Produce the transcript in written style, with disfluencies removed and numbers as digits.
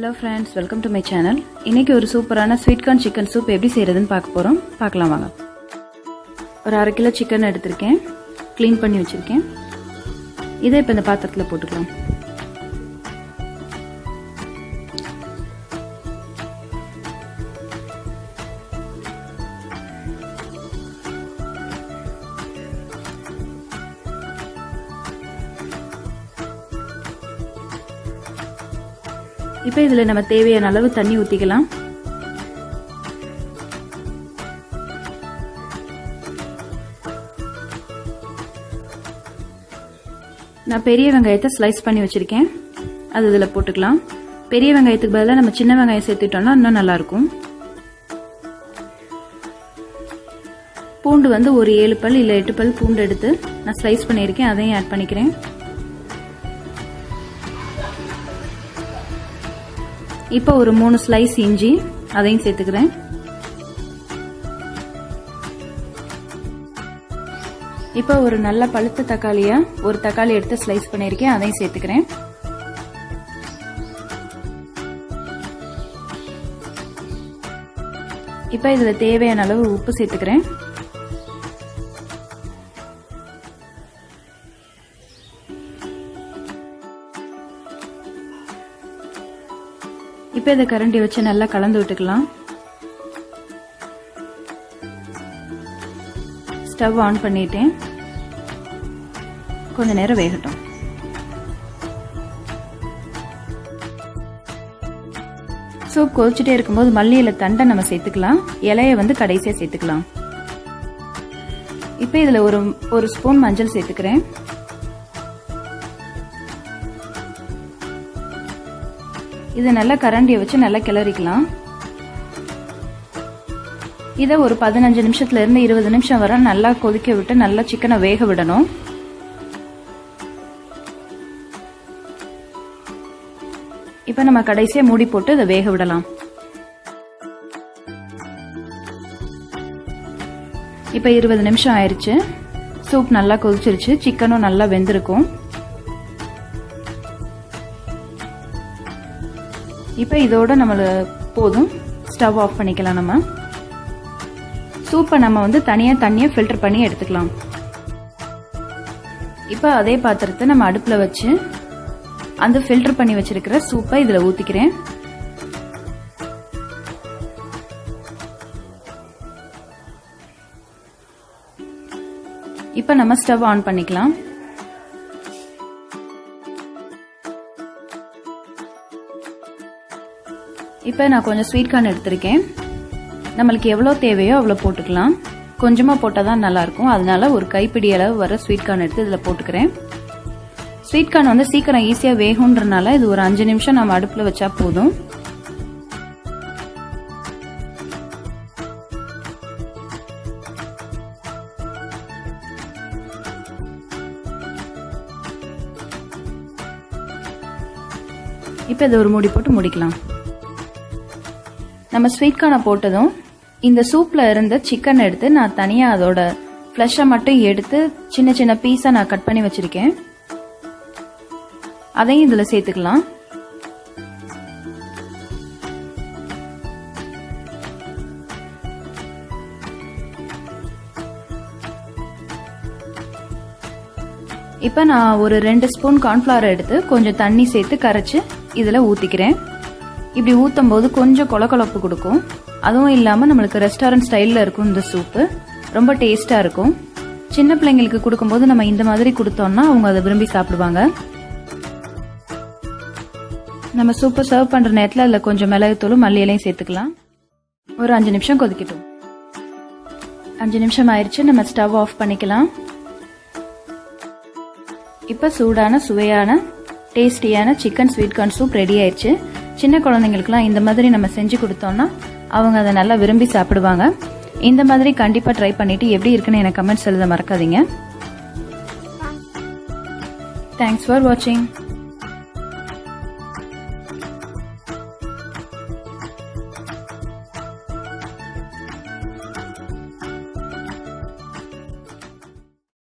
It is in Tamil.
Hello friends, welcome to my channel. இன்னைக்கு ஒரு சூப்பரான ஸ்வீட் கார்ன் சிக்கன் சூப் எப்படி செய்யறதுன்னு பார்க்க போறோம். பார்க்கலாம் வாங்க. ஒரு 1/2 கிலோ சிக்கன் எடுத்துர்க்கேன். க்ளீன் பண்ணி வச்சிருக்கேன். இதை இப்ப இந்த பாத்திரத்துல போட்டுக்கலாம். இப்போ இதுல நம்ம தேவையான அளவு தண்ணி ஊத்திக்கலாம். நான் பெரிய வெங்காயத்தை ஸ்லைஸ் பண்ணி வச்சிருக்கேன். அது இதுல போட்டுக்கலாம். பெரிய வெங்காயத்துக்கு பதிலா நம்ம சின்ன வெங்காயம் சேர்த்துட்டோம்னா இன்னும் நல்லா இருக்கும். பூண்டு வந்து ஒரு 7 பல் இல்ல 8 பல் பூண்டு எடுத்து நான் ஸ்லைஸ் பண்ணியிருக்கேன். அதையும் ஆட் பண்ணிக்கிறேன். இப்போ ஒரு 3 ஸ்லைஸ் இஞ்சி அதையும் சேர்த்துக்கிறேன். இப்போ ஒரு நல்ல பழுத்த தக்காளியா ஒரு தக்காளி எடுத்து ஸ்லைஸ் பண்ணியிருக்கேன். அதையும் சேர்த்துக்கிறேன். இப்போ இதுல தேவையான அளவு உப்பு சேர்த்துக்கிறேன். இப்போ இதை கரண்டி வச்சு நல்லா கலந்து விட்டுக்கலாம். ஸ்டவ் ஆன் பண்ணிட்டேன். கொஞ்ச நேரம் வேகட்டும். சூப் கொதிச்சுட்டே இருக்கும்போது மல்லி இலை தண்டை நம்ம சேர்த்துக்கலாம். இலையை வந்து கடைசியா சேர்த்துக்கலாம். இப்போ இதுல ஒரு ஸ்பூன் மஞ்சள் சேர்த்துக்கிறேன். இதை நல்லா கரண்டியை வச்சு நல்லா கிளறிக்கலாம். இதை ஒரு 15 நிமிஷத்துல இருந்து 20 நிமிஷம் வரை நல்லா கொதிக்க விட்டு நல்லா சிக்கனை வேக விடணும். இப்ப நம்ம கடைசியா மூடி போட்டு இதை வேக விடலாம். இப்ப 20 நிமிஷம் ஆயிருச்சு. சூப் நல்லா கொதிச்சிருச்சு. சிக்கனும் நல்லா வெந்திருக்கும். இப்போ இதோட நம்மள போதும். ஸ்டவ் ஆஃப் பண்ணிக்கலாம். நம்ம சூப்பை நம்ம வந்து தனியா தண்ணியை ஃபில்டர் பண்ணி எடுத்துக்கலாம். இப்போ அதே பாத்திரத்தை நம்ம அடுப்புல வச்சு அந்த ஃபில்டர் பண்ணி வச்சிருக்கிற சூப்பை இதுல ஊத்திக்கிறேன். இப்போ நம்ம ஸ்டவ் ஆன் பண்ணிக்கலாம். இப்போ நான் கொஞ்சம் ஸ்வீட் கார்ன் எடுத்திருக்கேன். நம்மளுக்கு எவ்வளவு தேவையோ அவ்வளவு போட்டுக்கலாம். கொஞ்சமா போட்டாதான் நல்லா இருக்கும். அதனால ஒரு கைப்பிடி அளவு வர ஸ்வீட் கார்ன் எடுத்து இதுல போட்டுக்கிறேன். ஸ்வீட் கார்ன் வந்து சீக்கிரம் ஈஸியா வேகும்ன்றனால இது ஒரு 5 நிமிஷம் நம்ம அடுப்புல வச்சா போதும். இப்போ இதை ஒரு மூடி போட்டு முடிக்கலாம். நம்ம ஸ்வீட் கார்னை போட்டதும் இந்த சூப்ல இருந்த சிக்கன் எடுத்து நான் தனியா அதோட ஃப்ளஷை மட்டும் எடுத்து சின்ன சின்ன பீஸா நான் கட் பண்ணி வச்சிருக்கேன். அதையும் இதுல சேர்த்துக்கலாம். இப்ப நான் ஒரு 2 ஸ்பூன் கார்ன்ஃபிளவர் எடுத்து கொஞ்சம் தண்ணி சேர்த்து கரைச்சு இதுல ஊத்திக்கிறேன். இப்படி ஊத்தும் போது கொஞ்சம் கொலகொலப்பு கொடுக்கும். அதுவும் இல்லாம நம்மளுக்கு ரெஸ்டாரண்ட் ஸ்டைல்ல இருக்கும். இந்த சூப்பு ரொம்ப டேஸ்டா இருக்கும். சின்ன பிள்ளைங்களுக்கு கொடுக்கும்போது நம்ம இந்த மாதிரி கொடுத்தோம்னா அவங்க அதை விரும்பி சாப்பிடுவாங்க. நம்ம சூப்பை சர்வ் பண்ற நேரத்துல அதுல கொஞ்சம் மிளகுத்தூளும் மல்லி இலையும் சேர்த்துக்கலாம். ஒரு 5 நிமிஷம் கொதிக்கட்டும். 5 நிமிஷம் ஆயிடுச்சு. நம்ம ஸ்டவ் ஆஃப் பண்ணிக்கலாம். இப்ப சூடான சுவையான டேஸ்டியான chicken sweet corn soup ready ஆயிடுச்சு. சின்ன குழந்தைங்களுக்குலாம் இந்த மாதிரி நம்ம செஞ்சு கொடுத்தோம்னா அவங்க அதை நல்லா விரும்பி சாப்பிடுவாங்க. இந்த மாதிரி கண்டிப்பா ட்ரை பண்ணிட்டு எப்படி இருக்குன்னு எனக்கு கமெண்ட்ஸ் எழுத மறக்காதீங்க. தேங்க்ஸ் ஃபார் வாட்சிங்.